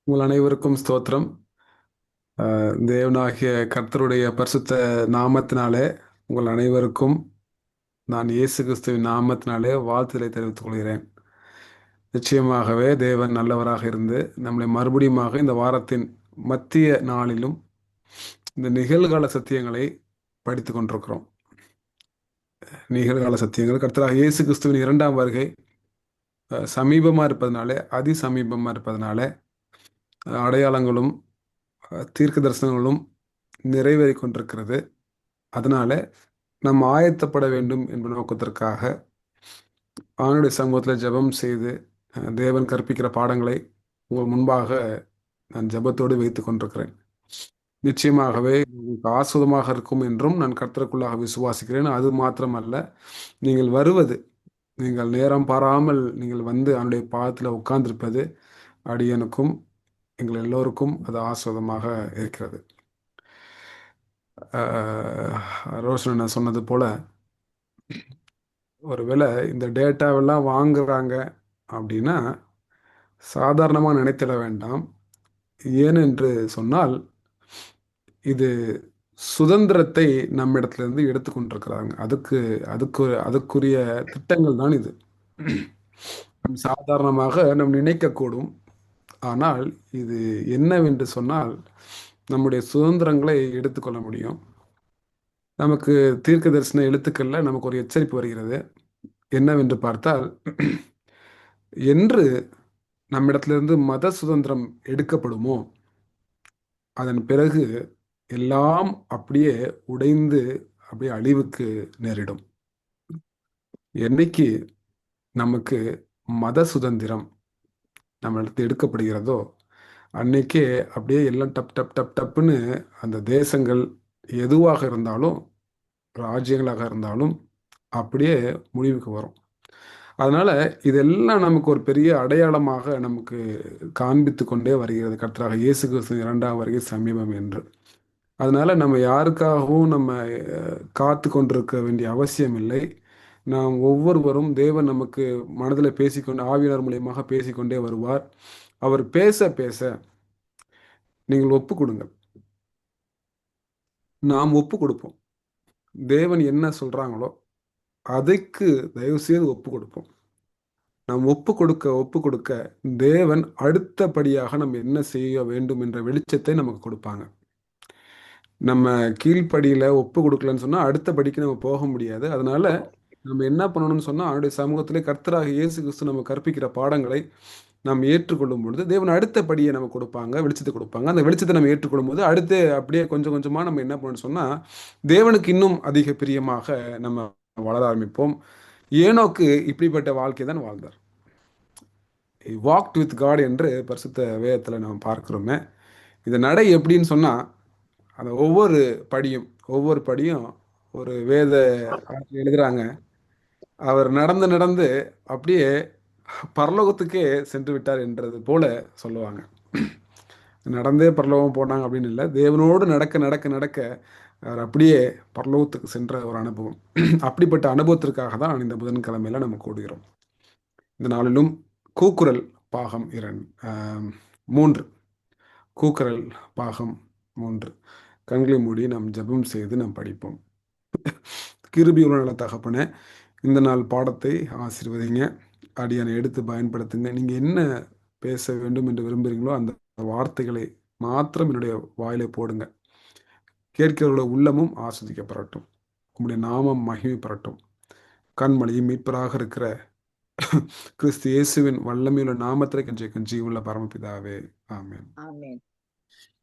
உங்கள் அனைவருக்கும் ஸ்தோத்திரம். தேவனாகிய கர்த்தருடைய பரிசுத்த நாமத்தினாலே உங்கள் அனைவருக்கும் நான் இயேசு கிறிஸ்துவின் நாமத்தினாலே வாழ்த்துதலை தெரிவித்துக் கொள்கிறேன். நிச்சயமாகவே தேவன் நல்லவராக இருந்து நம்மளை மறுபடியுமாக இந்த வாரத்தின் மத்திய நாளிலும் இந்த நிகழ்கால சத்தியங்களை படித்துக் கொண்டிருக்கிறோம். நிகழ்கால சத்தியங்கள் கர்த்தராக இயேசு கிறிஸ்துவின் இரண்டாம் வருகை சமீபமாக இருப்பதனாலே அதிசமீபமாக இருப்பதனாலே அடையாளங்களும் தீர்க்க தரிசனங்களும் நிறைவேறிக் கொண்டிருக்கிறது. அதனால நாம் ஆயத்தப்பட வேண்டும் என்ற நோக்கத்திற்காக ஆண்டுடைய சமூகத்தில் ஜெபம் செய்து தேவன் கற்பிக்கிற பாடங்களை உங்கள் முன்பாக நான் ஜெபத்தோடு வைத்துக் கொண்டிருக்கிறேன். நிச்சயமாகவே உங்களுக்கு ஆசுதமாக இருக்கும் என்றும் நான் கர்த்தருக்குள்ளாக விசுவாசிக்கிறேன். அது மாத்திரமல்ல, நீங்கள் வருவது, நீங்கள் நேரம் பாராமல் நீங்கள் வந்து அவனுடைய பாதத்தில் உட்கார்ந்திருப்பது அடியனுக்கும் எங்கள் எல்லோருக்கும் அது ஆசுதமாக இருக்கிறது. ரோஷன் நான் சொன்னது போல, ஒருவேளை இந்த டேட்டாவெல்லாம் வாங்குறாங்க அப்படின்னா சாதாரணமாக நினைத்திட வேண்டாம். ஏனென்று சொன்னால் இது சுதந்திரத்தை நம்மிடத்திலிருந்து எடுத்துக்கொண்டிருக்கிறாங்க. அதுக்கு அதுக்கு அதுக்குரிய திட்டங்கள் தான் இது. சாதாரணமாக நாம் நினைக்கக்கூடும். ஆனால் இது என்னவென்று சொன்னால் நம்முடைய சுதந்திரங்களை எடுத்துக்கொள்ள முடியும். நமக்கு தீர்க்க தரிசன எழுத்துக்கள்ல நமக்கு ஒரு எச்சரிப்பு வருகிறது. என்னவென்று பார்த்தால், என்று நம்மிடத்திலிருந்து மத சுதந்திரம் எடுக்கப்படுமோ அதன் பிறகு எல்லாம் அப்படியே உடைந்து அப்படியே அழிவுக்கு நேரிடும். என்னைக்கு நமக்கு மத சுதந்திரம் நம்மளிடத்து எடுக்கப்படுகிறதோ அன்னைக்கே அப்படியே எல்லாம் டப் டப் டப் டப்புன்னு அந்த தேசங்கள் எதுவாக இருந்தாலும், ராஜ்யங்களாக இருந்தாலும் அப்படியே முடிவுக்கு வரும். அதனால இதெல்லாம் நமக்கு ஒரு பெரிய அடையாளமாக நமக்கு காண்பித்து கொண்டே வருகிறது, கர்த்தராக இயேசு கிறிஸ்து இரண்டாம் வருகை சமீபம் என்று. அதனால நம்ம யாருக்காகவும் நம்ம காத்து கொண்டிருக்க வேண்டிய அவசியம் இல்லை. நாம் ஒவ்வொருவரும் தேவன் நமக்கு மனதில் பேசிக்கொண்டு ஆவியானவர் மூலியமாக பேசிக்கொண்டே வருவார். அவர் பேச பேச நீங்கள் ஒப்பு கொடுங்கள். நாம் ஒப்பு கொடுப்போம். தேவன் என்ன சொல்றாங்களோ அதுக்கு தயவு செய்து ஒப்பு கொடுப்போம். நாம் ஒப்பு கொடுக்க ஒப்பு கொடுக்க தேவன் அடுத்தபடியாக நம்ம என்ன செய்ய வேண்டும் என்ற வெளிச்சத்தை நமக்கு கொடுப்பாங்க. நம்ம கீழ்ப்படியில ஒப்பு கொடுக்கலன்னு சொன்னா அடுத்த படிக்கு நம்ம போக முடியாது. அதனால நம்ம என்ன பண்ணணும்னு சொன்னா அவருடைய சமூகத்திலே கர்த்தராக இயேசு கிறிஸ்து நம்ம கற்பிக்கிற பாடங்களை நாம் ஏற்றுக்கொள்ளும் பொழுது தேவன் அடுத்த படியை நம்ம கொடுப்பாங்க, வெளிச்சத்தை கொடுப்பாங்க. அந்த வெளிச்சத்தை நம்ம ஏற்றுக்கொள்ளும் போது அடுத்து அப்படியே கொஞ்சம் கொஞ்சமா நம்ம என்ன பண்ணணும்னு சொன்னா தேவனுக்கு இன்னும் அதிக பிரியமாக நம்ம வளர ஆரம்பிப்போம். ஏனோக்கு இப்படிப்பட்ட வாழ்க்கை தான் வாழ்ந்தார். வாக்ட் வித் காட் என்று பரிசுத்த வேதத்தில் நம்ம பார்க்கிறோமே. இந்த நடை எப்படின்னு சொன்னா அந்த ஒவ்வொரு படியும் ஒரு வேத எழுதுறாங்க. அவர் நடந்து நடந்து அப்படியே பரலோகத்துக்கே சென்று விட்டார் என்றது போல சொல்லுவாங்க. நடந்தே பரலோகம் போனாங்க அப்படின்னு இல்லை, தேவனோடு நடக்க நடக்க நடக்க அவர் அப்படியே பரலோகத்துக்கு சென்ற ஒரு அனுபவம். அப்படிப்பட்ட அனுபவத்திற்காக தான் இந்த புதன்கிழமையில நம்ம கூடுகிறோம். இந்த நாளிலும் கூக்குரல் பாகம் 3, கூக்குரல் பாகம் 3. கண்களை மூடி நாம் ஜெபம் செய்து நாம் படிப்போம். கிருபையுள்ள நல்ல தகப்பனே, இந்த நாள் பாடத்தை ஆசீர்வதிங்க. அடியானை எடுத்து பயன்படுத்துங்க. நீங்க என்ன பேச வேண்டும் என்று விரும்புகிறீங்களோ அந்த வார்த்தைகளை மாத்திரம் என்னுடைய வாயிலை போடுங்க. கேட்கிறவர்களோட உள்ளமும் ஆஸ்வதிக்கப்படட்டும். உங்களுடைய நாமம் மகிமைப்படட்டும். கண்மலையும் மீட்பராக இருக்கிற கிறிஸ்து இயேசுவின் வல்லமையுள்ள நாமத்திலே கெஞ்சி கெஞ்சி உள்ள பரமபிதாவே, ஆமென். ஆமென்.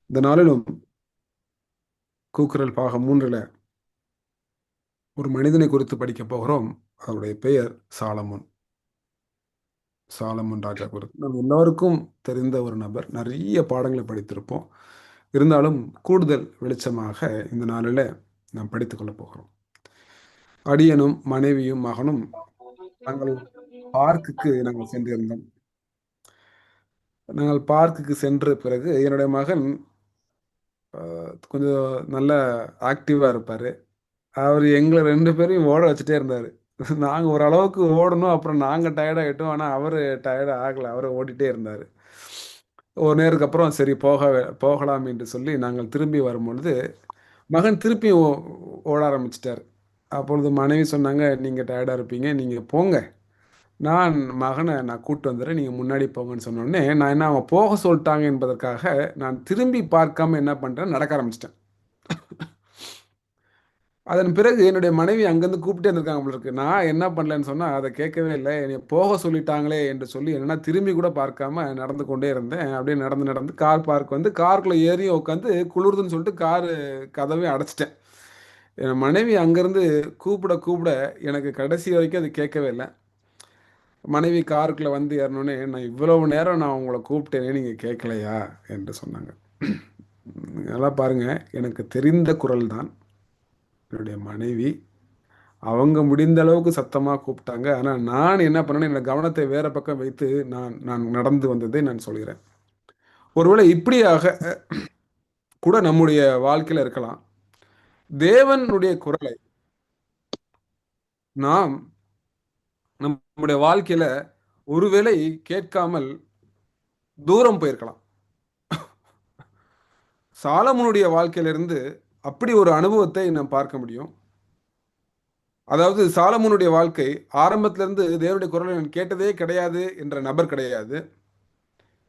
இந்த நாளிலும் கூக்குரல் பாகம் 3ல ஒரு மனிதனை குறித்து படிக்க போகிறோம். அவருடைய பெயர் சாலமோன். சாலமோன் ராஜா குறித்து நம்ம எல்லாருக்கும் தெரிந்த ஒரு நபர். நிறைய பாடங்களை படித்திருப்போம். இருந்தாலும் கூடுதல் வெளிச்சமாக இந்த நாளில் நாம் படித்துக் கொள்ள போகிறோம். அடியனும் மனைவியும் மகனும் நாங்கள் பார்க்குக்கு நாங்கள் சென்றிருந்தோம். நாங்கள் பார்க்குக்கு சென்ற பிறகு என்னுடைய மகன் கொஞ்சம் நல்ல ஆக்டிவாக இருப்பார். அவர் எங்களை 2 பேரையும் ஓட வச்சுட்டே இருந்தார். நாங்கள் ஓரளவுக்கு ஓடணும், அப்புறம் நாங்கள் டயர்டாகிட்டோம். ஆனால் அவர் டயர்ட் ஆகலை, அவர் ஓடிட்டே இருந்தார். ஒரு நேருக்கு அப்புறம் சரி போகலாம் என்று சொல்லி நாங்கள் திரும்பி வரும்பொழுது மகன் திருப்பி ஓட ஆரம்பிச்சிட்டார். அப்பொழுது மனைவி சொன்னாங்க, "நீங்க டயர்டா இருப்பீங்க. நீங்க போங்க. நான் கூட்டு வந்துடுறேன். நீங்க முன்னாடி போங்கன்னு" சொன்ன உடனே, நான் என்ன அவங்க போக சொல்ட்டாங்க என்பதற்காக, நான் திரும்பி பார்க்காம என்ன பண்ட்டேன், நடக்க ஆரம்பிச்சுட்டேன். அதன் பிறகு என்னுடைய மனைவி அங்கருந்து கூப்பிட்டே இருந்திருக்காங்க போல இருக்கு. நான் என்ன பண்ணலன்னு சொன்னா, அத கேட்கவே இல்ல. என்னைய போக சொல்லிட்டாங்களே என்று சொல்லி என்னன்னா திரும்பி கூட பார்க்காம நடந்து கொண்டே இருந்தேன். அப்படியே நடந்து நடந்து கார் பார்க் வந்து காருக்குள்ள ஏறி உட்காந்து குளிருதுன்னு சொல்லிட்டு கதவையும் அடைச்சுட்டேன். என் மனைவி அங்கருந்து கூப்பிட கூப்பிட எனக்கு கடைசி வரைக்கும் அது கேட்கவே இல்ல. மனைவி காருக்குள்ள வந்து ஏறுனோனே, இவ்வளவு நேரம் நான் உங்கள கூப்பிட்டேனே நீங்க கேட்கலையா?" என்று சொன்னாங்க. நல்லா பாருங்க, எனக்கு தெரிந்த குரல் தான். என்னுடைய மனைவி அவங்க முடிந்த அளவுக்கு சத்தமா கூப்பிட்டாங்க. ஆனா, நான் என்ன பண்ணேன்னா, என்னோட கவனத்தை வேற பக்கம் வைத்து நான் நான் நடந்து வந்ததை நான் சொல்கிறேன். ஒருவேளை இப்படியாக கூட நம்முடைய வாழ்க்கையில இருக்கலாம். தேவனுடைய குரலை நாம் நம்முடைய வாழ்க்கையில ஒருவேளை கேட்காமல் தூரம் போயிருக்கலாம். சாலமோனுடைய வாழ்க்கையிலிருந்து அப்படி ஒரு அனுபவத்தை நாம் பார்க்க முடியும். அதாவது சாலமோனுடைய வாழ்க்கை ஆரம்பத்திலிருந்து தேவனுடைய குரலை நான் கேட்டதே கிடையாது என்ற நபர் கிடையாது.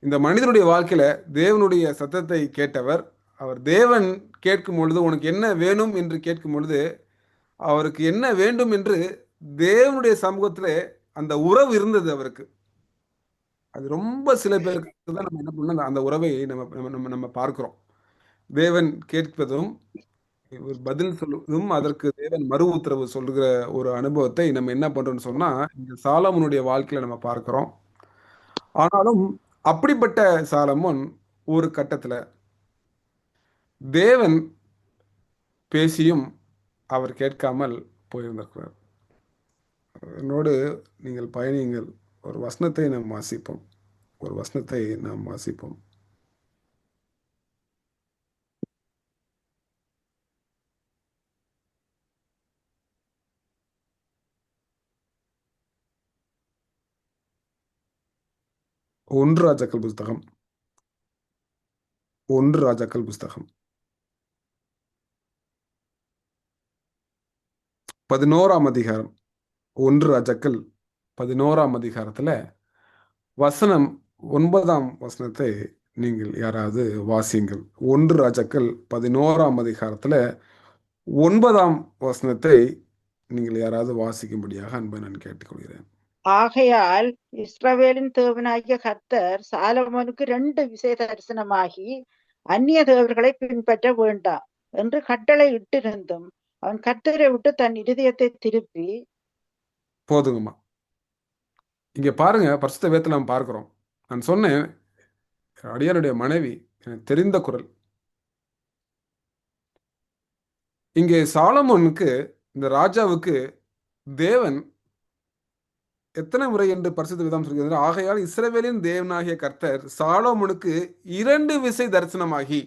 இந்த மனிதனுடைய வாழ்க்கையில தேவனுடைய சத்தத்தை கேட்டவர். அவர் தேவன் கேட்கும் பொழுது, "உனக்கு என்ன வேணும்?" என்று கேட்கும் பொழுது, அவருக்கு என்ன வேண்டும் என்று தேவனுடைய சமூகத்திலே அந்த உறவு இருந்தது அவருக்கு. அது ரொம்ப சில பேருக்கு தான் நம்ம என்ன பண்ணணும், அந்த அந்த உறவை நம்ம நம்ம நம்ம நம்ம பார்க்கிறோம். தேவன் கேட்பதும், இவர் பதில் சொல்வதும், அதற்கு தேவன் மறு உத்தரவு சொல்லுகிற ஒரு அனுபவத்தை நம்ம என்ன பண்றோம்னு சொன்னா, இங்க சாலமோனுடைய வாழ்க்கையில நம்ம பார்க்கிறோம். ஆனாலும் அப்படிப்பட்ட சாலமோன் ஒரு கட்டத்துல தேவன் பேசியும் அவர் கேட்காமல் போயிருந்திருக்கிறார். என்னோடு நீங்கள் பயணியுங்கள். ஒரு வசனத்தை நாம் வாசிப்போம். ஒரு வசனத்தை நாம் வாசிப்போம். 1 ராஜாக்கள் புஸ்தகம் 1 ராஜாக்கள் புஸ்தகம் 11ஆம் அதிகாரம். 1 ராஜாக்கள் 11ஆம் அதிகாரத்துல வசனம் 9ஆம் வசனத்தை நீங்கள் யாராவது வாசியுங்கள். 1 ராஜாக்கள் 11ஆம் அதிகாரத்துல 9ஆம் வசனத்தை நீங்கள் யாராவது வாசிக்கும்படியாக அன்பை நான் கேட்டுக்கொள்கிறேன். ஆகையால் இஸ்ரவேலின் தேவனாகிய கர்த்தர் சாலமோனுக்கு 2 விசை தரிசனமாகி, அந்நிய தேவர்களை பின்பற்ற வேண்டாம் என்று கட்டளை இட்டிருந்தும் அவன் கர்த்தரை விட்டு தன் இருதயத்தை திருப்பி. போதுங்கம்மா. இங்க பாருங்க, பரிசுத்த வேதத்துல நாம் பார்க்கிறோம். நான் சொன்னேன், அடியானுடைய மனைவி எனக்கு தெரிந்த குரல். இங்கே சாலமோனுக்கு, இந்த ராஜாவுக்கு தேவன் எத்தனை முறை என்று பரிசுத்த வேதம் சொல்கிறது, ஆகையால் இஸ்ரவேலின் தேவனாகிய கர்த்தர் சாலமோனுக்கு 2 விசை தரிசனமாகி,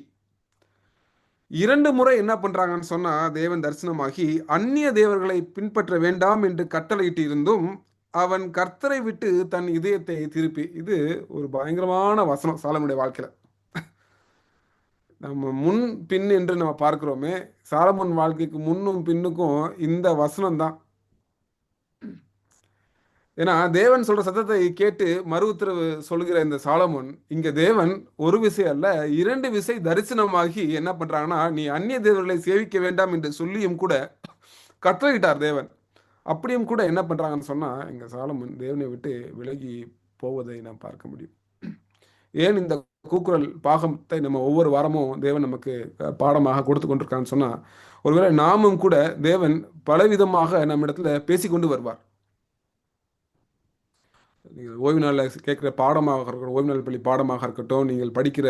2 முறை என்ன பண்றாங்கன்னு சொன்னா, தேவன் தரிசனமாகி அந்நிய தேவர்களை பின்பற்ற வேண்டாம் என்று கட்டளையிட்டு இருந்தும் அவன் கர்த்தரை விட்டு தன் இதயத்தை திருப்பி. இது ஒரு பயங்கரமான வசனம் சாலமோனுடைய வாழ்க்கையில. நம்ம முன் பின் என்று நம்ம பார்க்கிறோமே, சாலமோன் வாழ்க்கைக்கு முன்னும் பின்னுக்கும் இந்த வசனம் தான். ஏன்னா தேவன் சொல்ற சத்தத்தை கேட்டு மறு உத்தரவு சொல்கிற இந்த சாலமோன், இங்க தேவன் ஒரு விசை அல்ல 2 விசை தரிசனமாகி என்ன பண்றாங்கன்னா, நீ அந்நிய தேவர்களை சேவிக்க வேண்டாம் என்று சொல்லியும் கூட கட்டளையிட்டார் தேவன். அப்படியும் கூட என்ன பண்றாங்கன்னு சொன்னா, இங்க சாலமோன் தேவனை விட்டு விலகி போவதை நாம் பார்க்க முடியும். ஏன் இந்த கூக்குரல் பாகத்தை நம்ம ஒவ்வொரு வாரமும் தேவன் நமக்கு பாடமாக கொடுத்து கொண்டிருக்கான்னு சொன்னா, ஒருவேளை நாமும் கூட தேவன் பலவிதமாக நம்மிடத்துல பேசிக்கொண்டு வருவார். நீங்கள் ஓய்வு நாளில் கேட்குற பாடமாக இருக்கட்டும், ஓய்வு நாள் பள்ளி பாடமாக இருக்கட்டும், நீங்கள் படிக்கிற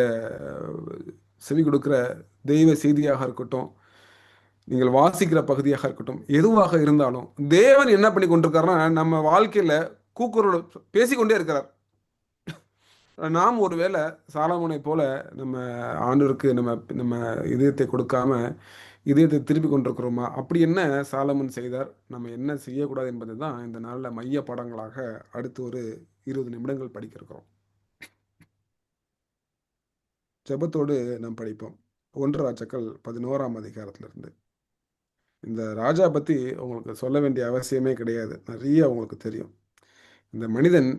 செவி கொடுக்கிற தெய்வ செய்தியாக இருக்கட்டும், நீங்கள் வாசிக்கிற பகுதியாக இருக்கட்டும், எதுவாக இருந்தாலும் தேவன் என்ன பண்ணி கொண்டிருக்காருன்னா, நம்ம வாழ்க்கையில கூக்குரல் பேசிக்கொண்டே இருக்கிறார். நாம் ஒருவேளை சாலமோனை போல நம்ம ஆண்டவருக்கு நம்ம நம்ம இதயத்தை கொடுக்காம இதயத்தை திருப்பி கொண்டிருக்கிறோமா? அப்படி என்ன சாலமன் செய்தார்? நம்ம என்ன செய்யக்கூடாது என்பது தான் இந்த நாளில் மைய பாடங்களாக அடுத்து ஒரு 20 நிமிடங்கள் படிக்க இருக்கிறோம். ஜெபத்தோடு நாம் படிப்போம். 1 ராஜாக்கள் 11ஆம் அதிகாரத்திலிருந்து. இந்த ராஜா பத்தி உங்களுக்கு சொல்ல வேண்டிய அவசியமே கிடையாது. நிறைய உங்களுக்கு தெரியும். இந்த மனிதன்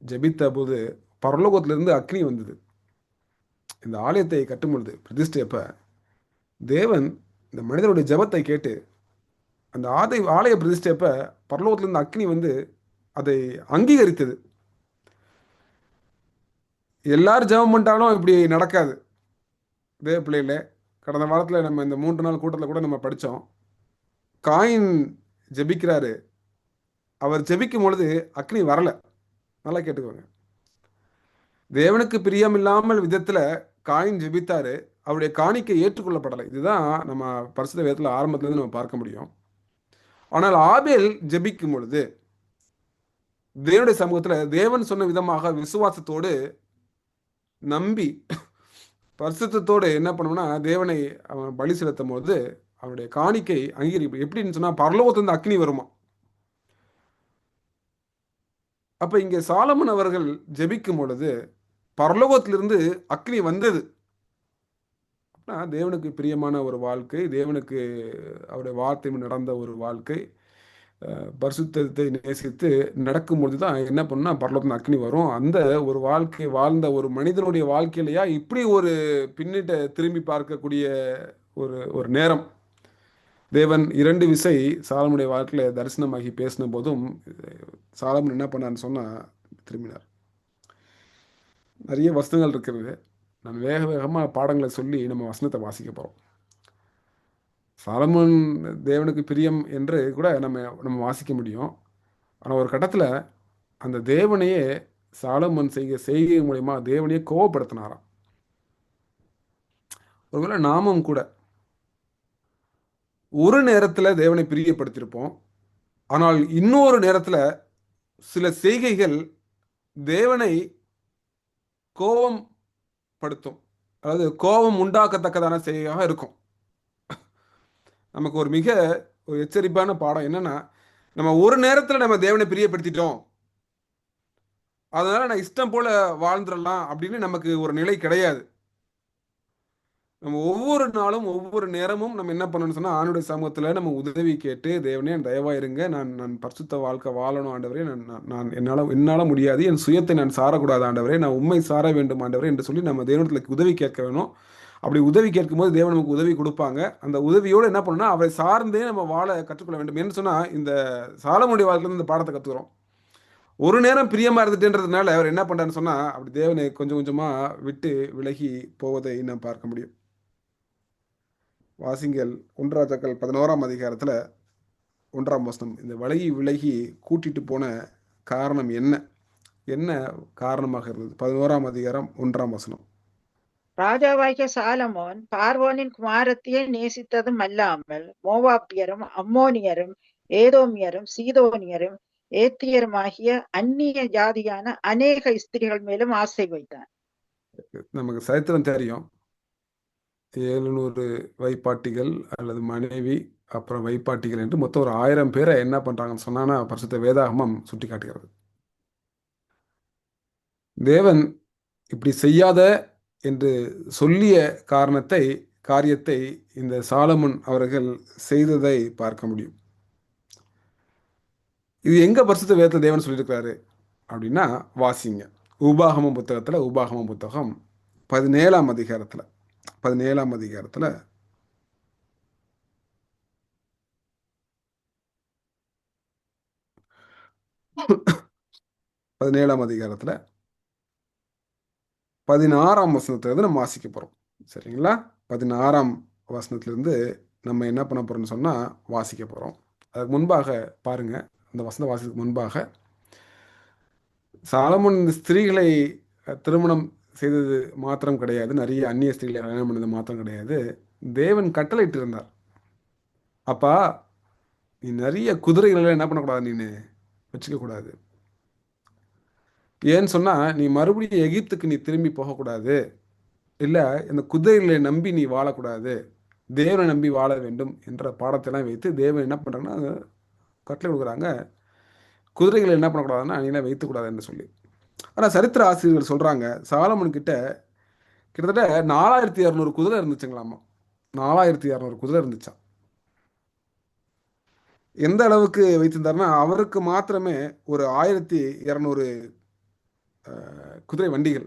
ஜெபித்தபோது பரலோகத்திலிருந்து அக்கினி வந்தது. இந்த ஆலயத்தை கட்டும்பொழுது பிரதிஷ்டையப்ப தேவன் இந்த மனிதனுடைய ஜெபத்தை கேட்டு அந்த ஆலய பிரதிஷ்டையப்ப பரலோகத்திலிருந்து அக்கினி வந்து அதை அங்கீகரித்தது. எல்லாரும் ஜெபம் பண்ணிட்டாலும் இப்படி நடக்காது. தேவ பிள்ளைகளே, கடந்த வாரத்தில் நம்ம இந்த 3 நாள் கூட்டத்தில் கூட நம்ம படித்தோம். காயின் ஜெபிக்கிறாரு. அவர் ஜெபிக்கும் பொழுது அக்னி வரல. நல்லா கேட்டுக்கோங்க. தேவனுக்கு பிரியமில்லாமல் விதத்தில் காயின் ஜெபித்தாரு. அவருடைய காணிக்கை ஏற்றுக்கொள்ளப்படலை. இதுதான் நம்ம பரிசுத்த வேதத்தில் ஆரம்பத்திலிருந்து நம்ம பார்க்க முடியும். ஆனால் ஆபேல் ஜெபிக்கும் பொழுது தேவனுடைய சமூகத்தில் தேவன் சொன்ன விதமாக விசுவாசத்தோடு நம்பி பரிசுத்தத்தோடு என்ன பண்ணுவோம்னா தேவனை அவன் பலி செலுத்தும் போது அவனுடைய காணிக்கை அங்கீகரிப்பு எப்படின்னு சொன்னால் பரலோகத்திலிருந்து அக்னி வருமா. அப்போ இங்கே சாலமன் அவர்கள் ஜெபிக்கும் பொழுது பரலோகத்திலிருந்து அக்னி வந்தது. தேவனுக்கு பிரியமான ஒரு வாழ்க்கை, தேவனுக்கு அவருடைய வார்த்தை நடந்த ஒரு வாழ்க்கை, பரிசுத்தத்தை நேசித்து நடக்கும்பொழுது தான் என்ன பண்ணா பரலோகத்தில் அக்னி வரும். அந்த ஒரு வாழ்க்கை வாழ்ந்த ஒரு மனிதனுடைய வாழ்க்கையிலையா இப்படி ஒரு பின்னிட்ட திரும்பி பார்க்கக்கூடிய ஒரு ஒரு நேரம். தேவன் 2 விசை சாலமுடைய வாழ்க்கையில் தரிசனமாகி பேசின போதும் சாலமன் என்ன பண்ணான்னு சொன்னால் திரும்பினார். நிறைய வசனங்கள் இருக்கிறது. நான் வேக வேகமாக பாடங்களை சொல்லி நம்ம வசனத்தை வாசிக்க போகிறோம். சாலமன் தேவனுக்கு பிரியம் என்று கூட நம்ம வாசிக்க முடியும். ஆனால் ஒரு கட்டத்தில் அந்த தேவனையே சாலமன் செய்கை மூலயமா தேவனையே கோவப்படுத்தினாராம். ஒருவேளை நாமும் கூட ஒரு நேரத்தில் தேவனை பிரியப்படுத்தியிருப்போம். ஆனால் இன்னொரு நேரத்தில் சில செய்கைகள் தேவனை கோபம் படுத்தும், அதாவது கோபம் உண்டாக்கத்தக்கதான செய்கையாக இருக்கும். நமக்கு ஒரு எச்சரிப்பான பாடம் என்னன்னா, நம்ம ஒரு நேரத்தில் நம்ம தேவனை பிரியப்படுத்திட்டோம், அதனால நான் இஷ்டம் போல வாழ்ந்துடலாம் அப்படின்னு நமக்கு ஒரு நிலை கிடையாது. நம்ம ஒவ்வொரு நாளும் ஒவ்வொரு நேரமும் நம்ம என்ன பண்ணணும்னு சொன்னால் ஆணுடைய சமூகத்தில் நம்ம உதவி கேட்டு தேவனே தயவா இருங்க, நான் பரிசுத்த வாழ்க்கை வாழணும் ஆண்டவரே, நான் என்னால் முடியாது, என் சுயத்தை நான் சாரக்கூடாது ஆண்டவரே, நான் உண்மை சார வேண்டும் ஆண்டவரே என்று சொல்லி நம்ம தேவனத்தில் உதவி கேட்க வேணும். அப்படி உதவி கேட்கும்போது தேவன் நமக்கு உதவி கொடுப்பாங்க. அந்த உதவியோடு என்ன பண்ணணும்னா அவரை சார்ந்தே நம்ம வாழ கற்றுக்கொள்ள வேண்டும். என்று சொன்னால் இந்த சாலமோனுடைய வாழ்க்கையில இந்த பாடத்தை கற்றுக்கிறோம். ஒரு நேரம் பிரியமாக இருந்துட்டுன்றதுனால அவர் என்ன பண்ணுறாருன்னு சொன்னால் அப்படி தேவனை கொஞ்சம் கொஞ்சமாக விட்டு விலகி போவதை நாம் பார்க்க முடியும். வாசிங்கள் 1 ராஜாக்கள் 11ஆம் அதிகாரத்தில் 1ஆம் வசனம். இந்த விலகி கூட்டிட்டு போன காரணம் என்ன காரணமாக இருந்தது? 11ஆம் அதிகாரம் 1ஆம் வசனம். ராஜாவாகிய சாலமோன் பார்வோனின் குமாரத்தியை நேசித்ததும் அல்லாமல் மோவாப்பியரும் அம்மோனியரும் ஏதோமியரும் சீதோனியரும் ஏத்தியருமாகிய அந்நிய ஜாதியான அநேக ஸ்திரிகள் மேலும் ஆசை வைத்தான். நமக்கு சரித்திரம் தெரியும். 700 வைப்பாட்டிகள் அல்லது மனைவி, அப்புறம் வைப்பாட்டிகள் என்று மொத்தம் ஒரு 1000 பேரை என்ன பண்றாங்கன்னு சொன்னா பரிசுத்த வேதாகமம் சுட்டி காட்டுகிறது. தேவன் இப்படி செய்யாத என்று சொல்லிய காரியத்தை இந்த சாலமன் அவர்கள் செய்ததை பார்க்க முடியும். இது எங்க பரிசுத்த வேதத்தில் தேவன் சொல்லியிருக்கிறாரு அப்படின்னா வாசிங்க. உபாகமம் புத்தகம் 17ஆம் அதிகாரத்தில் 17ஆம் அதிகாரத்தில் 16ஆம் வசனத்திலிருந்து நம்ம வாசிக்க போகிறோம். சரிங்களா? 16ஆம் வசனத்திலிருந்து நம்ம என்ன பண்ண போகிறோம்னு சொன்னால் வாசிக்க போகிறோம். அதுக்கு முன்பாக பாருங்க, அந்த வசனம் வாசிக்கு முன்பாக சாலமோன் ஸ்திரீகளை திருமணம் செய்தது மாத்திரம் கிடையாது, நிறைய அந்நிய ஸ்திரீகளை கல்யாணம் பண்ணது மாத்திரம் கிடையாது, தேவன் கட்டளையிட்டு இருந்தார். அப்பா, நீ நிறைய குதிரைகளை என்ன பண்ணக்கூடாது, நீ வச்சுக்க கூடாது. ஏன்னு சொன்னால் நீ மறுபடியும் எகிப்துக்கு நீ திரும்பி போகக்கூடாது, இல்லை இந்த குதிரைகளை நம்பி நீ வாழக்கூடாது, தேவனை நம்பி வாழ வேண்டும் என்ற பாடத்தெல்லாம் வைத்து தேவன் என்ன பண்ணுறாங்கன்னா கட்டளை கொடுக்குறாங்க. குதிரைகளை என்ன பண்ணக்கூடாதுன்னா நீலாம் வைத்துக்கூடாது என்று சொல்லி. ஆனால் சரித்திர ஆசிரியர்கள் சொல்கிறாங்க, சாலமன் கிட்ட கிட்டத்தட்ட 4200 குதிரை இருந்துச்சுங்களாமா. 4200 குதிரை இருந்துச்சாம். எந்த அளவுக்கு வைத்திருந்தாருன்னா, அவருக்கு மாத்திரமே ஒரு 1200 குதிரை வண்டிகள்,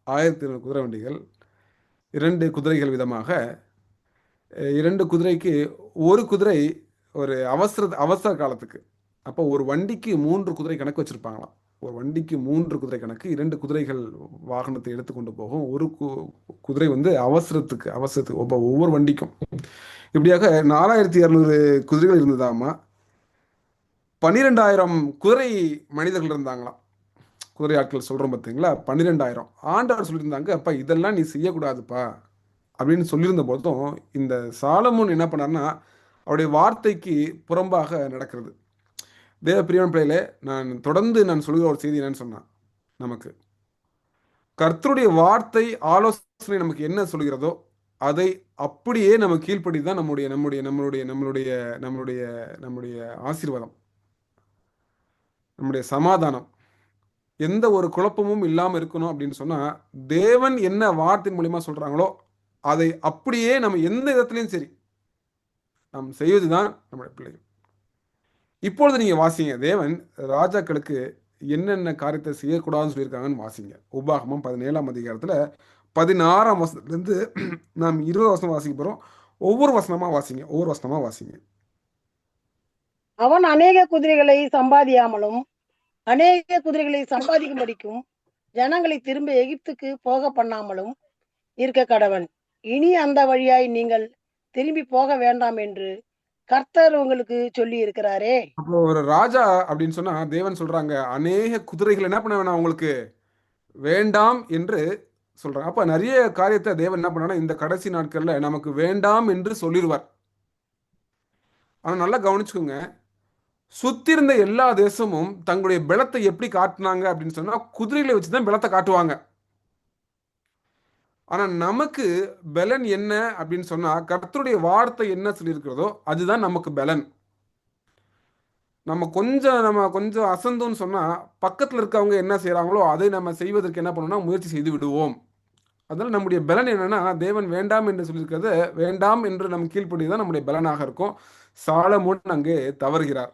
1200 குதிரை வண்டிகள், 2 குதிரைகள் விதமாக, 2 குதிரைக்கு ஒரு குதிரை ஒரு அவசர காலத்துக்கு. அப்போ ஒரு வண்டிக்கு 3 குதிரை கணக்கு வச்சிருப்பாங்களாம். ஒரு வண்டிக்கு 3 குதிரை கணக்கு, 2 குதிரைகள் வாகனத்தை எடுத்துக்கொண்டு போகும். ஒரு குதிரை வந்து அவசரத்துக்கு ஒவ்வொரு வண்டிக்கும். இப்படியாக 4200 குதிரைகள் இருந்ததாமா. 12,000 குதிரை மனிதர்கள் இருந்தாங்களாம். குதிரை ஆட்கள் சொல்றோம் பார்த்தீங்களா, 12,000. ஆண்டவர் சொல்லியிருந்தாங்க, அப்பா இதெல்லாம் நீ செய்யக்கூடாதுப்பா அப்படின்னு சொல்லியிருந்த போதும், இந்த சாலமோன் என்ன பண்ணார்னா, அவருடைய வார்த்தைக்கு புறம்பாக நடக்கிறது. தேவ பிரியமான பிள்ளைகளே, நான் தொடர்ந்து சொல்லுகிற ஒரு செய்தி என்னன்னு சொன்னா, நமக்கு கர்த்தருடைய வார்த்தை ஆலோசனை நமக்கு என்ன சொல்கிறதோ அதை அப்படியே நம்ம கீழ்ப்படி தான் நம்முடைய நம்முடைய நம்மளுடைய நம்மளுடைய நம்மளுடைய நம்முடைய ஆசீர்வாதம், நம்முடைய சமாதானம், எந்த ஒரு குழப்பமும் இல்லாமல் இருக்கணும் அப்படின்னு சொன்னா, தேவன் என்ன வார்த்தையின் மூலியமா சொல்றாங்களோ அதை அப்படியே நம்ம எந்த விதத்திலையும் சரி நாம் செய்வதுதான் நம்முடைய பிள்ளைகள். இப்பொழுது நீங்க வாசிங்க, தேவன் ராஜாக்களுக்கு என்னென்ன காரியத்தை செய்யக்கூடாதுன்னு சொல்லியிருக்காங்கன்னு வாசிங்க. உபாகமம் 17ஆம் அதிகாரத்துல 16ஆம் வசனத்திலிருந்து நாம் 20 வசனம் வாசிக்க போறோம். ஒவ்வொரு வசனமா வாசிங்க. அவன் அநேக குதிரைகளை சம்பாதியாமலும் அநேக குதிரைகளை சம்பாதிக்கும்படிக்கும் ஜனங்களை திரும்ப எகிப்துக்கு போக பண்ணாமலும் இருக்க கடவன். இனி அந்த வழியாய் நீங்கள் திரும்பி போக வேண்டாம் என்று கர்த்தர் உங்களுக்கு சொல்லி இருக்கிறாரே. அப்போ ஒரு ராஜா அப்படின்னு சொன்னா தேவன் சொல்றாங்க, அநேக குதிரைகள் என்ன பண்ண வேணாம் உங்களுக்கு வேண்டாம் என்று சொல்றாங்க. அப்ப நிறைய காரியத்தை தேவன் என்ன பண்ணானா இந்த கடைசி நாட்கள்ல நமக்கு வேண்டாம் என்று சொல்லிடுவார். ஆனா நல்லா கவனிச்சுக்கோங்க, சுத்தி இருந்த எல்லா தேசமும் தங்களுடைய பலத்தை எப்படி காட்டினாங்க அப்படின்னு சொன்னா குதிரைகளை வச்சுதான் பலத்தை காட்டுவாங்க. ஆனா நமக்கு பலன் என்ன அப்படின்னு சொன்னா கர்த்தருடைய வார்த்தை என்ன சொல்லியிருக்கிறதோ அதுதான் நமக்கு பலன். நம்ம கொஞ்சம் அசந்தோன்னு சொன்னா பக்கத்துல இருக்கவங்க என்ன செய்றாங்களோ அதை நம்ம செய்வதற்கு என்ன பண்ணணும்னா முயற்சி செய்து விடுவோம். அதனால நம்முடைய பலன் என்னன்னா, தேவன் வேண்டாம் என்று சொல்லியிருக்கிறது வேண்டாம் என்று நம் கீழ்ப்படிதான் நம்முடைய பலனாக இருக்கும். சாலமோன் அங்கே தவறுகிறார்.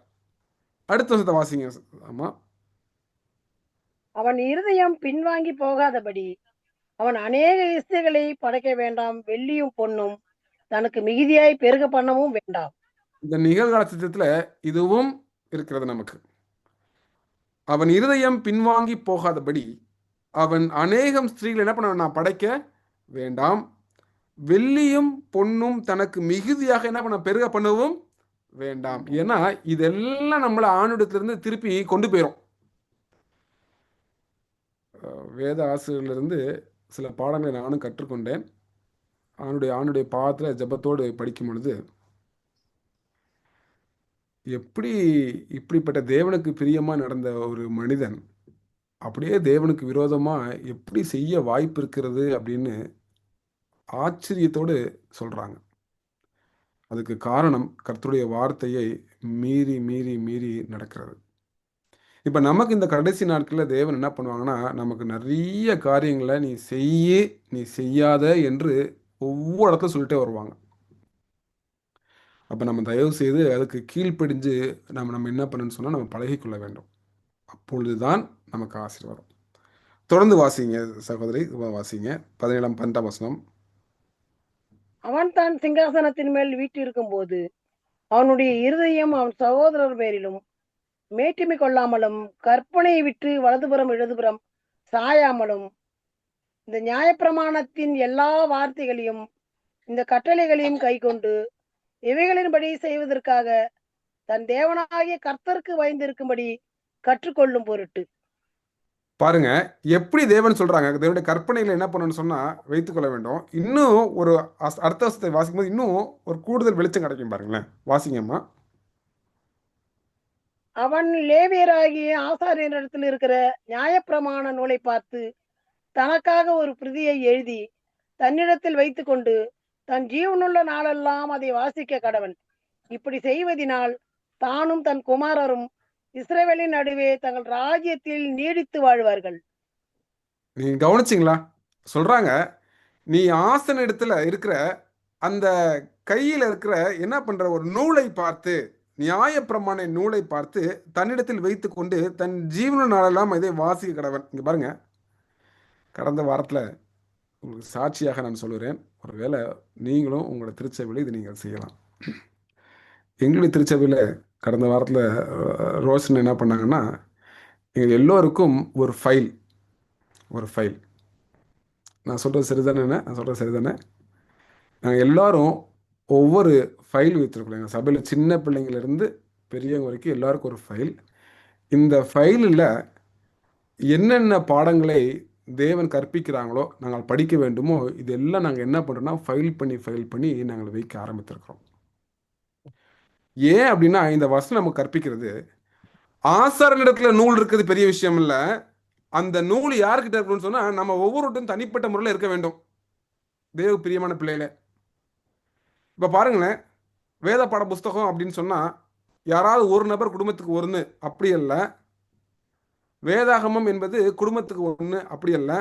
அடுத்த வசனத்தை வாசிங்க. ஆமா. அவன் இருதயம் பின்வாங்கி போகாதபடி அவன் அநேக இஸ்தைகளை படைக்க வேண்டாம், வெள்ளியும் பொன்னும் தனக்கு மிகுதியாய் பெருக பண்ணவும் வேண்டாம். இந்த நிகழ்கால சித்தத்துல இதுவும் இருக்கிறது நமக்கு. அவன் இருதயம் பின்வாங்கி போகாதபடி அவன் அநேகம் ஸ்திரீகள் என்ன பண்ண வேண்டாம், படைக்க வேண்டாம். வெள்ளியும் பொன்னும் தனக்கு மிகுதியாக என்ன பண்ண பெருக பண்ணவும் வேண்டாம். ஏன்னா இதெல்லாம் நம்மளை ஆணுடத்திலிருந்து திருப்பி கொண்டு போயிடும். வேத ஆசிரியர்களிருந்து சில பாடங்களை நானும் கற்றுக்கொண்டேன். ஆணுடைய பாதத்தில் ஜெபத்தோடு படிக்கும் பொழுது எப்படி இப்படிப்பட்ட தேவனுக்கு பிரியமா நடந்த ஒரு மனிதன் அப்படியே தேவனுக்கு விரோதமா எப்படி செய்ய வாய்ப்பு இருக்கிறது அப்படின்னு ஆச்சரியத்தோடு சொல்றாங்க. அதுக்கு காரணம் கர்த்தருடைய வார்த்தையை மீறி மீறி மீறி நடக்கிறது. இப்ப நமக்கு இந்த கடைசி நாட்களில் தேவன் என்ன பண்ணுவாங்கன்னா, நமக்கு நிறைய காரியங்களை நீ செய்ய நீ செய்யாத என்று ஒவ்வொரு இடத்துல சொல்லிட்டே வருவாங்க. அப்ப நம்ம தயவு செய்து அதுக்கு கீழ்ப்படிஞ்சு நம்ம என்ன பண்ணணும்னு சொன்னா நம்ம பழகிக்கொள்ள வேண்டும். அப்பொழுதுதான் நமக்கு ஆசீர்வாதம். தொடர்ந்து வாசிங்க சகோதரி, வாசிங்க 17ஆம் 12ஆம் வசனம். அவன் தான் சிங்காசனத்தின் மேல் வீற்றிருக்கும் போது அவனுடைய இருதயம் அவன் சகோதரர் பேரிலும் மேட்டிமை கொள்ளாமலும் கற்பனையை விட்டு வலதுபுறம் இடதுபுறம் சாயாமலும் இந்த நியாயப்பிரமாணத்தின் எல்லா வார்த்தைகளையும் இந்த கட்டளைகளையும் கைக்கொண்டு இவைகளின்படி செய்வதற்காக தன் தேவனாகிய கர்த்தருக்கு பயந்திருக்கும்படி கற்றுக்கொள்ளும் பொருட்டு. பாருங்க எப்படி தேவன் சொல்றாங்க. தேவனுடைய கற்பனைகளை என்ன பண்ணணும்னு சொன்னா வைத்துக்கொள்ள வேண்டும். இன்னும் ஒரு அடுத்த வருஷத்தை வாசிக்கும் போது இன்னும் ஒரு கூடுதல் வெளிச்சம் கிடைக்கும் பாருங்களேன். வாசிங்கம்மா. அவன் லேவியராகிய ஆசாரியரிடத்தில் இருக்கிற நியாயப்பிரமாண நூலை பார்த்து தனக்காக ஒரு பிரதியை எழுதி தன்னிடத்தில் வைத்துக்கொண்டு தன் ஜீவனுள்ள நாளெல்லாம் அதை வாசிக்க கடவன். இப்படி செய்வதினால் தானும் தன் குமாரரும் இஸ்ரவேலின் நடுவே தங்கள் ராஜ்யத்தில் நீடித்து வாழ்வார்கள். நீங்க கவனிச்சிங்களா? சொல்றாங்க, நீ ஆசன இடத்துல இருக்கிற அந்த கையில் இருக்கிற என்ன பண்ற ஒரு நூலை பார்த்து, நியாயப்பிரமாண நூலை பார்த்து தன்னிடத்தில் வைத்துக்கொண்டு தன் ஜீவன நாளெல்லாம் இதை வாசிக்க கடவன். இங்க பாருங்க, கடந்த வாரத்துல உங்களுக்கு சாட்சியாக நான் சொல்லுகிறேன். ஒருவேளை நீங்களும் உங்களோட திருச்சபையில் இதை நீங்கள் செய்யலாம். எங்களுடைய திருச்சபையில் கடந்த வாரத்தில் ரோஷன் என்ன பண்ணாங்கன்னா, எங்கள் எல்லோருக்கும் ஒரு ஃபைல் நான் சொல்கிறது சரிதானே? நான் சொல்கிறது சரிதானே? நாங்கள் எல்லாரும் ஒவ்வொரு ஃபைல் வைத்திருக்கிறோம். எங்கள் சபையில் சின்ன பிள்ளைங்களிலிருந்து பெரியவங்க வரைக்கும் எல்லாருக்கும் ஒரு ஃபைல். இந்த ஃபைலில் என்னென்ன பாடங்களை தேவன் கற்பிக்கிறாங்களோ, நாங்கள் படிக்க வேண்டுமோ, இதெல்லாம் நாங்கள் என்ன பண்ணுறோம்னா ஃபைல் பண்ணி நாங்கள் வைக்க ஆரம்பித்திருக்கிறோம். ஏன் அப்படின்னா, இந்த வசனம் நமக்கு கற்பிக்கிறது, ஆசாரனிடத்துல நூல் இருக்கிறது பெரிய விஷயம் இல்லை. அந்த நூல் யாருக்கிட்ட இருக்கணும்னு சொன்னா, நம்ம ஒவ்வொருத்தரும் தனிப்பட்ட முறையில் இருக்க வேண்டும். தேவ பிரியமான பிள்ளைகளே, இப்ப பாருங்களேன், வேத பாட புஸ்தகம் அப்படின்னு சொன்னா யாராவது ஒரு நபர் குடும்பத்துக்கு ஒன்று அப்படி அல்ல. வேதாகமம் என்பது குடும்பத்துக்கு ஒன்று அப்படி அல்ல.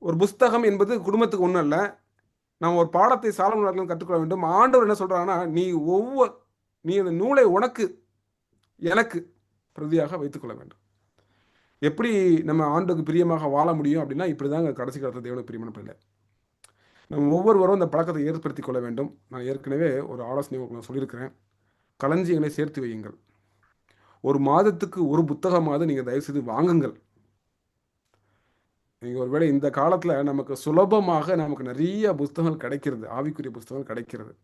ஒரு புஸ்தகம் என்பது குடும்பத்துக்கு ஒன்று அல்ல. நாம் ஒரு பாடத்தை சாலமோன் கற்றுக்கொள்ள வேண்டும். ஆண்டவர் என்ன சொல்றாங்கன்னா, நீ அந்த நூலை உனக்கு எனக்கு பிரதியாக வைத்துக்கொள்ள வேண்டும். எப்படி நம்ம ஆண்டுக்கு பிரியமாக வாழ முடியும் அப்படின்னா, இப்படிதாங்க கடைசி காலத்தில் தேவனுக்கு பிரியமான பிள்ளை. நம்ம ஒவ்வொருவரும் இந்த பழக்கத்தை ஏற்படுத்தி கொள்ள வேண்டும். நான் ஏற்கனவே ஒரு ஆலோசனை உங்களுக்கு சொல்லியிருக்கிறேன். களஞ்சியங்களை சேர்த்து வையுங்கள். ஒரு மாதத்துக்கு ஒரு புத்தகமாவது நீங்கள் தயவுசெய்து வாங்குங்கள். நீங்கள் ஒருவேளை இந்த காலத்தில் நமக்கு சுலபமாக நமக்கு நிறைய புத்தகங்கள் கிடைக்கிறது, ஆவிக்குரிய புத்தகங்கள் கிடைக்கிறது.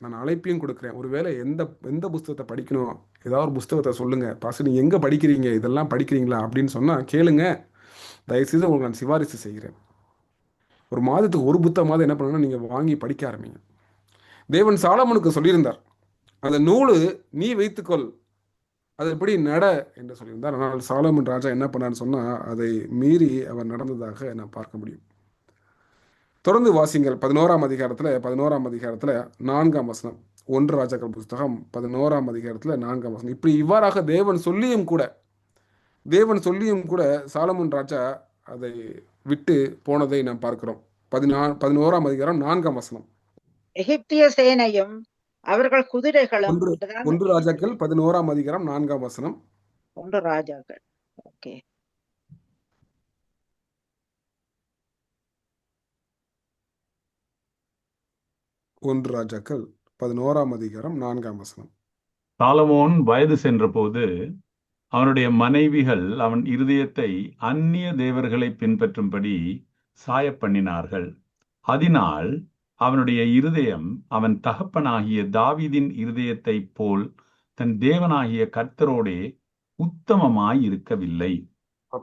நான் அழைப்பையும் கொடுக்குறேன். ஒருவேளை எந்த புஸ்தகத்தை படிக்கணும், ஏதாவது ஒரு புஸ்தகத்தை சொல்லுங்க, பாஸ்டர் நீங்கள் எங்கே படிக்கிறீங்க, இதெல்லாம் படிக்கிறீங்களா அப்படின்னு சொன்னால் கேளுங்க. தயவுசெய்து உங்களுக்கு நான் சிபாரிசு செய்கிறேன். ஒரு மாதத்துக்கு ஒரு புத்தகமாவது என்ன பண்ணணும்னா நீங்கள் வாங்கி படிக்க ஆரம்பிங்க. தேவன் சாலமோனுக்கு சொல்லியிருந்தார், அந்த நூலு நீ வைத்துக்கொள், அது எப்படி நட என்று சொல்லியிருந்தார். ஆனால் சாலமன் ராஜா என்ன பண்ணான்னு சொன்னால், அதை மீறி அவர் நடந்ததாக நான் பார்க்க முடியும். தொடர்ந்து வாசிங்கள். 11ஆம் அதிகாரத்தில் 4ஆம் வசனம். 1 ராஜாக்கள் புஸ்தகம் 11ஆம் அதிகாரத்தில் 4ஆம் வசனம். இப்படி இவ்வாறாக தேவன் சொல்லியும் கூட சாலமன் ராஜா அதை விட்டு போனதை நாம் பார்க்கிறோம். 11ஆம் அதிகாரம் 4ஆம் வசனம். எகிப்திய சேனையும் அவர்கள் குதிரைகளும் 1 ராஜாக்கள் 11ஆம் அதிகாரம் 4ஆம் வசனம். 1 ராஜாக்கள். ஓகே. ஒன்று ராஜாக்கள் 11ஆம் அதிகாரம் 4ஆம் வசனம். சாலமோன் வயது சென்றபோது அவனுடைய மனைவிகள் அவன் இருதயத்தை அந்நிய தேவர்களை பின்பற்றும்படி சாயப்பண்ணினார்கள். அதனால் அவனுடைய இருதயம் அவன் தகப்பனாகிய தாவீதின் இருதயத்தை போல் தன் தேவனாகிய கர்த்தரோடே உத்தமமாய் இருக்கவில்லை.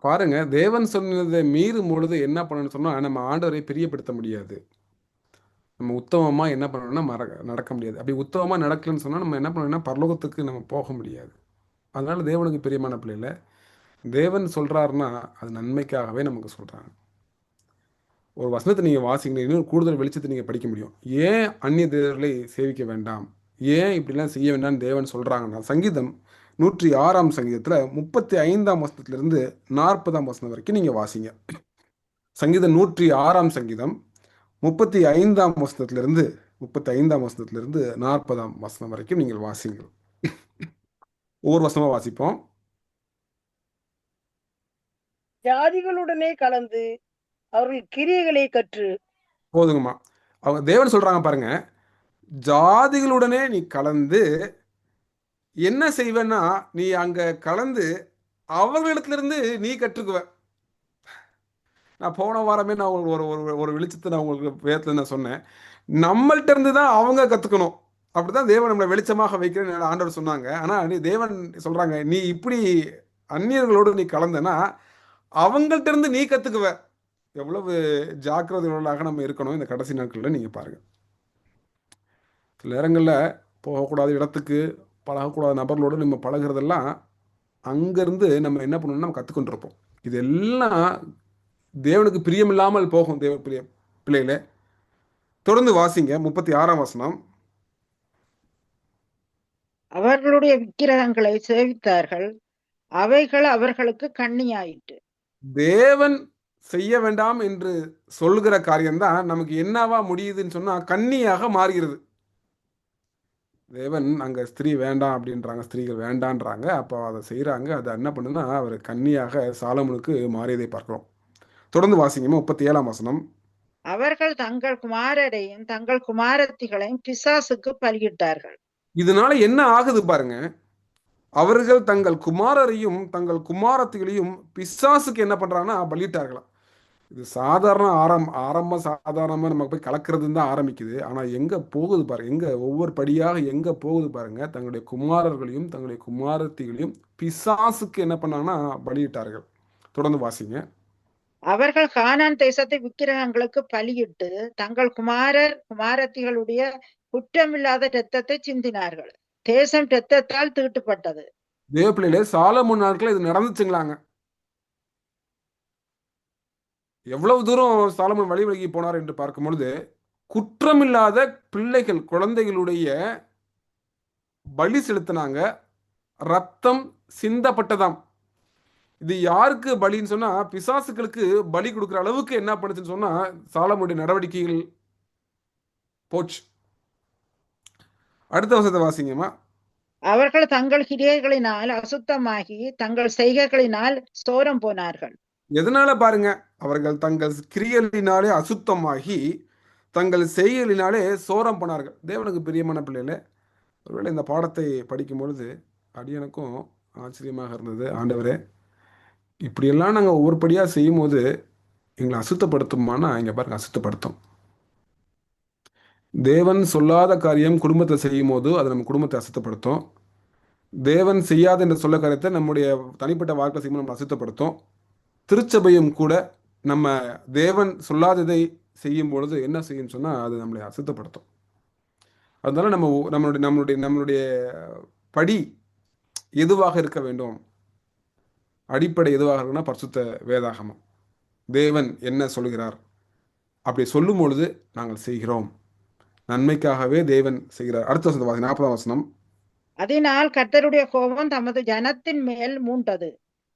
பாருங்க, தேவன் சொன்னதை மீறும் பொழுது என்ன பண்ணணும்னு சொன்னா, நம்ம ஆண்டவரை பிரியப்படுத்த முடியாது. நம்ம உத்தமமா என்ன பண்ணணும்னா நடக்க முடியாது. அப்படி உத்தமமா நடக்கலன்னு சொன்னா நம்ம என்ன பண்ணணும்னா பரலோகத்துக்கு நம்ம போக முடியாது. அதனால தேவனுக்கு பிரியமான பிள்ளைல, தேவன் சொல்றாருன்னா அது நன்மைக்காகவே நமக்கு சொல்றாங்க. ஒரு வசனத்தை நீங்க வாசிங்க, இன்னும் கூடுதல் வெளிச்சத்தை நீங்க படிக்க முடியும். ஏன் அந்நிய தேவர்களை சேவிக்க வேண்டாம், ஏன் இப்படிலாம் செய்ய வேண்டாம்னு தேவன் சொல்றாங்கன்னா, சங்கீதம் 106ஆம் சங்கீதத்துல 35ஆம் வசனத்திலிருந்து 40ஆம் வசனம் வரைக்கும் நீங்க வாசிங்க. சங்கீதம் 106ஆம் சங்கீதம் 35ஆம் வசனத்திலிருந்து 40ஆம் வசனம் வரைக்கும் நீங்கள் வாசிங்கள். ஒவ்வொரு வசனமா வாசிப்போம். ஜாதிகளுடனே கலந்து அவர்கள் கிரியைகளை கற்று. போதுங்கம்மா. அவங்க தேவன் சொல்றாங்க பாருங்க, ஜாதிகளுடனே நீ கலந்து என்ன செய்வேன்னா, நீ அங்க கலந்து அவர்களிடத்திலிருந்து நீ கற்றுக்குவ. நான் போன வாரமே நான் உங்களுக்கு ஒரு வெளிச்சத்தை நான் உங்களுக்கு வேதத்துல நான் சொன்னேன். நம்மள்ட்ட இருந்து தான் அவங்க கத்துக்கணும். அப்படிதான் தேவன் நம்மளை வெளிச்சமாக வைக்கிறேன்னு ஆண்டவர் சொன்னாங்க. ஆனா தேவன் சொல்றாங்க, நீ இப்படி அந்நியர்களோடு நீ கலந்தனா அவங்கள்ட்ட இருந்து நீ கத்துக்குவ. எவ்வளவு ஜாக்கிரதையுள்ளவர்களாக நம்ம இருக்கணும் இந்த கடைசி நாட்களில் நீங்க பாருங்க. சில நேரங்களில் போகக்கூடாத இடத்துக்கு, பழகக்கூடாத நபர்களோடு நம்ம பழகிறதெல்லாம் அங்கேருந்து நம்ம என்ன பண்ணணும்னா நம்ம கற்றுக்கொண்டிருப்போம். இதெல்லாம் தேவனுக்கு பிரியமில்லாமல் போகும். தேவ பிள்ளைகளே, தொடர்ந்து வாசிங்க. 36ஆம் வசனம். அவர்களுடைய விக்கிரகங்களை சேவித்தார்கள், அவைகள் அவர்களுக்கு கண்ணியாயிற்று. தேவன் செய்ய வேண்டாம் என்று சொல்கிற காரியம்தான் நமக்கு என்னவா முடியுதுன்னு சொன்னா கண்ணியாக மாறுகிறது. தேவன் அங்க ஸ்திரீ வேண்டாம் அப்படின்றாங்க, ஸ்திரீகள் வேண்டான்றாங்க. அப்போ அதை செய்யறாங்க. அது என்ன பண்ணுன்னா அவர் கன்னியாக சாலமோனுக்கு மாறியதை பார்க்கிறோம். தொடர்ந்து வாசிங்கம்மா 37ஆம் வசனம். அவர்கள் தங்கள் குமாரரையும் தங்கள் குமாரத்திகளையும் பிசாசுக்கு பலியிட்டார்கள். இதனால என்ன ஆகுது பாருங்க, அவர்கள் தங்கள் குமாரரையும் தங்கள் குமாரத்திகளையும் பிசாசுக்கு என்ன பண்றாங்கன்னா பலியிட்டார்களாம். இது சாதாரண ஆரம்ப சாதாரணமா நம்ம போய் கலக்கிறதுன்னு தான் ஆரம்பிக்குது. ஆனா எங்க போகுது பாருங்க, எங்க ஒவ்வொரு படியாக எங்க போகுது பாருங்க. தங்களுடைய குமாரர்களையும் தங்களுடைய குமாரத்திகளையும் பிசாசுக்கு என்ன பண்ணாங்கன்னா பலியிட்டார்கள். தொடர்ந்து வாசிங்க. அவர்கள் கானான் தேசத்தை விக்கிரகங்களுக்கு பலியிட்டு தங்கள் குமாரத்திகளுடைய குற்றமில்லாத இரத்தத்தை சிந்தினார்கள். தேசம் இரத்தத்தால் தீட்டுப்பட்டது. தேவப்பிள்ளையில சாலமோன் நாட்கள் இது நடந்துச்சுங்களாங்க. எவ்வளவு தூரம் சாலமோன் வழி விலகி போனார் என்று பார்க்கும் பொழுது, குற்றமில்லாத பிள்ளைகள் குழந்தைகளுடைய பலி செலுத்தினாங்க, ரத்தம் சிந்தப்பட்டதாம். இது யாருக்கு பலின்னு சொன்னா பிசாசுகளுக்கு பலி கொடுக்குற அளவுக்கு என்ன பண்ணுச்சுன்னு சொன்னா சாலமோனுடைய நடவடிக்கைகள் போச்சு. அடுத்த வசனத்தை வாசிங்கம்மா. அவர்கள் தங்கள் கிரியைகளினால் அசுத்தமாகி தங்கள் செய்கைகளினால் சோரம் போனார்கள். எதனால பாருங்க, அவர்கள் தங்கள் கிரியைகளினாலே அசுத்தமாகி தங்கள் செய்கைகளினாலே சோரம் போனார்கள். தேவனுக்கு பிரியமான பிள்ளைகளே, ஒருவேளை இந்த பாடத்தை படிக்கும் பொழுது அடியனுக்கும் ஆச்சரியமாக இருந்தது. ஆண்டவரே, இப்படியெல்லாம் நாங்கள் ஒவ்வொரு படியாக செய்யும் போது எங்களை அசுத்தப்படுத்துமானா இங்கே பாருங்க, அசுத்தப்படுத்தும். தேவன் சொல்லாத காரியம் குடும்பத்தை செய்யும் போது அது நம்ம குடும்பத்தை அசுத்தப்படுத்தும். தேவன் செய்யாத என்று சொல்ல காரியத்தை நம்முடைய தனிப்பட்ட வாழ்க்கை செய்யும் நம்ம அசுத்தப்படுத்தும். திருச்சபையும் கூட நம்ம தேவன் சொல்லாததை செய்யும் பொழுது என்ன செய்யும் சொன்னா அது நம்மளை அசுத்தப்படுத்தும். அதனால நம்மளுடைய படி எதுவாக இருக்க வேண்டும், அடிப்படை எதுவாக இருக்குன்னா பரிசுத்த வேதாகமம். தேவன் என்ன சொல்கிறார், அப்படி சொல்லும் பொழுது நாங்கள் செய்கிறோம். நன்மைக்காகவே தேவன் செய்கிறார். அடுத்த வசனம் 40ஆம் வசனம். அதனால் கர்த்தருடைய கோபம் தமது ஜனத்தின் மேல் மூண்டது,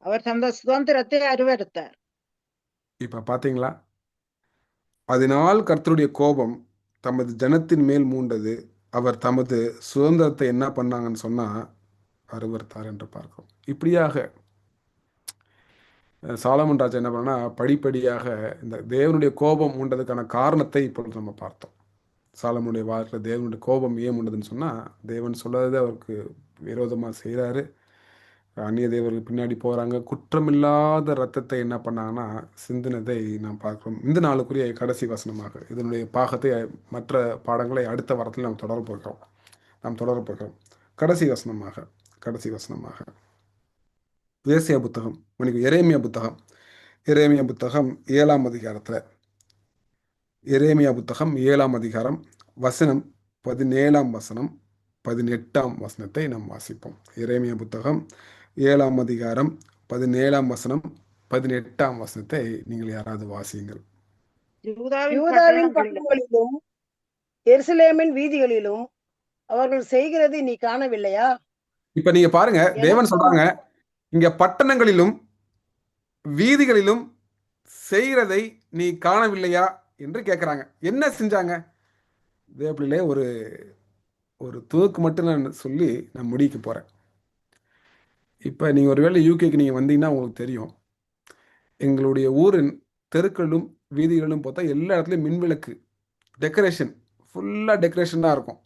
அவர் தமது சுதந்திரத்தை அருவருத்தார். இப்ப பாத்தீங்களா, அதனால் கர்த்தருடைய கோபம் தமது ஜனத்தின் மேல் மூண்டது, அவர் தமது சுதந்திரத்தை என்ன பண்ணாங்கன்னு சொன்னா அருவருத்தார் என்று பார்க்கிறோம். இப்படியாக சாலமன் ராஜா என்ன பண்ணா படிப்படியாக இந்த தேவனுடைய கோபம் உண்டதுக்கான காரணத்தை இப்பொழுது நம்ம பார்த்தோம். சாலமனுடைய வாழ்க்கையில் தேவனுடைய கோபம் ஏன் உண்டதுன்னு சொன்னா தேவன் சொல்லாததை அவருக்கு விரோதமாக செய்கிறாரு. அந்நிய தேவர்கள் பின்னாடி போகிறாங்க. குற்றமில்லாத ரத்தத்தை என்ன பண்ணாங்கன்னா சிந்தினதை நாம் பார்க்கிறோம். இந்த நாளுக்குரிய கடைசி வசனமாக இதனுடைய பாகத்தை மற்ற பாடங்களை அடுத்த வாரத்தில் நாம் தொடர போகிறோம். கடைசி வசனமாக ஏசியா புத்தகம், எரேமியா புத்தகம் 7ஆம் அதிகாரத்தில், எரேமியா புத்தகம் 7ஆம் அதிகாரம் வசனம் 17ஆம் வசனம் 18ஆம் வசனத்தை நாம் வாசிப்போம். எரேமியா புத்தகம் 7ஆம் அதிகாரம் 17ஆம் வசனம் 18ஆம் வசனத்தை நீங்கள் யாராவது வாசியுங்கள். யூதாவின் பட்டணங்களிலும் எருசலேமின் வீதிகளிலும் அவர்கள் செய்கிறது நீ காணவில்லையா? இப்ப நீங்க பாருங்க, தேவன் சொல்றாங்க இங்க பட்டணங்களிலும் வீதிகளிலும் செய்கிறதை நீ காணவில்லையா என்று கேட்குறாங்க. என்ன செஞ்சாங்க தேவப்பிள்ளையிலே? ஒரு தூக்கு மட்டும் நான் சொல்லி நான் முடிக்க போகிறேன். இப்போ நீங்கள் ஒருவேளை யூகேக்கு நீங்கள் வந்தீங்கன்னா உங்களுக்கு தெரியும், எங்களுடைய ஊரின் தெருக்களிலும் வீதிகளிலும் பார்த்தா எல்லா இடத்துலையும் மின்விளக்கு டெக்கரேஷன், ஃபுல்லாக டெக்கரேஷன் தான் இருக்கும்.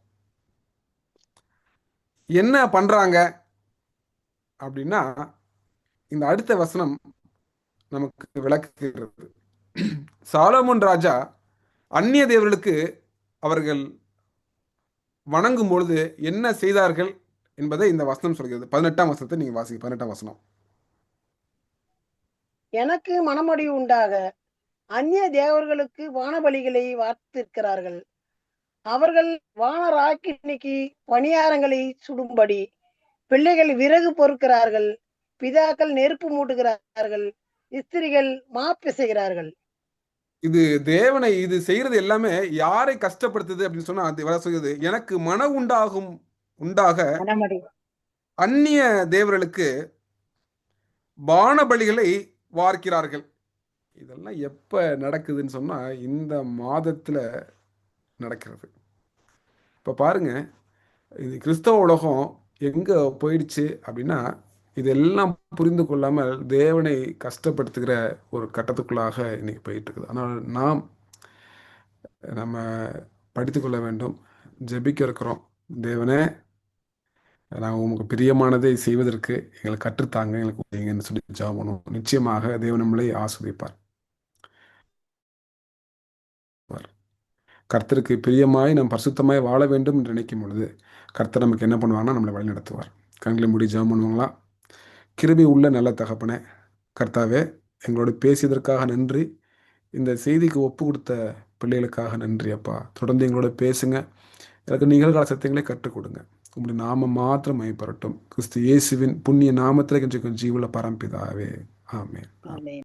என்ன பண்ணுறாங்க அப்படின்னா இந்த அடுத்த வசனம் நமக்கு விளக்குகிறது. சாலமோன் ராஜா அந்நிய தேவர்களுக்கு அவர்கள் வணங்கும் பொழுது என்ன செய்தார்கள் என்பதை இந்த வசனம் சொல்கிறது. 18ஆம் வசனத்தை நீங்க வாசிங்க. 18ஆம் வசனம். எனக்கு மனமடிவு உண்டாக அந்நிய தேவர்களுக்கு வானபலிகளை வார்த்திருக்கிறார்கள். அவர்கள் வானராக்கினிக்கு பணியாரங்களை சுடும்படி பிள்ளைகள் விறகு பொறுக்கிறார்கள், பிதாக்கள் நெருப்பு மூட்டுகிறார்கள், ஸ்திரிகள் மாப்பிசைகிறார்கள். இது தேவனை இது செய்யறது எல்லாமே யாரை கஷ்டப்படுத்துது அப்படின்னு சொன்னா அது வர சொல்கிறது. எனக்கு மன உண்டாக அந்நிய தேவர்களுக்கு பானபலிகளை வார்க்கிறார்கள். இதெல்லாம் எப்போ நடக்குதுன்னு சொன்னால் இந்த மாதத்தில் நடக்கிறது. இப்போ பாருங்க, இது கிறிஸ்தவ உலகம் எங்கே போயிடுச்சு அப்படின்னா, இதெல்லாம் புரிந்து கொள்ளாமல் தேவனை கஷ்டப்படுத்துகிற ஒரு கட்டத்துக்குள்ளாக இன்னைக்கு போயிட்டு இருக்குது. ஆனால் நம்ம படித்துக்கொள்ள வேண்டும், ஜெபிக்க இருக்கிறோம். தேவனே, நாங்கள் உங்களுக்கு பிரியமானதை செய்வதற்கு எங்களுக்கு கற்றுத்தாங்க, எங்களுக்கு உதவுங்கன்னு சொல்லி ஜெபம் பண்ணுவோம். நிச்சயமாக தேவன் நம்மளை ஆஸ்வதிப்பார். கர்த்தருக்கு பிரியமாய் நாம் பரிசுத்தமாய் வாழ வேண்டும் என்று நினைக்கும் பொழுது கர்த்தர் நமக்கு என்ன பண்ணுவாங்கன்னா நம்மளை வழி நடத்துவார். கண்களை மூடி ஜெபம் பண்ணுவாங்களா? கிருபை உள்ள நல்ல தகப்பனே, கர்த்தாவே, எங்களோடு பேசியதற்காக நன்றி. இந்த செய்திக்கு ஒப்பு கொடுத்த பிள்ளைகளுக்காக நன்றி அப்பா. தொடர்ந்து எங்களோட பேசுங்க. எனக்கு நிகழ்கால சத்தியங்களை கற்றுக் கொடுங்க. உங்களுடைய நாமம் மாத்திரம் மையப்படட்டும். கிறிஸ்து இயேசுவின் புண்ணிய நாமத்தில் ஜீவுல பரம்பிதாவே. ஆமென். ஆமென்.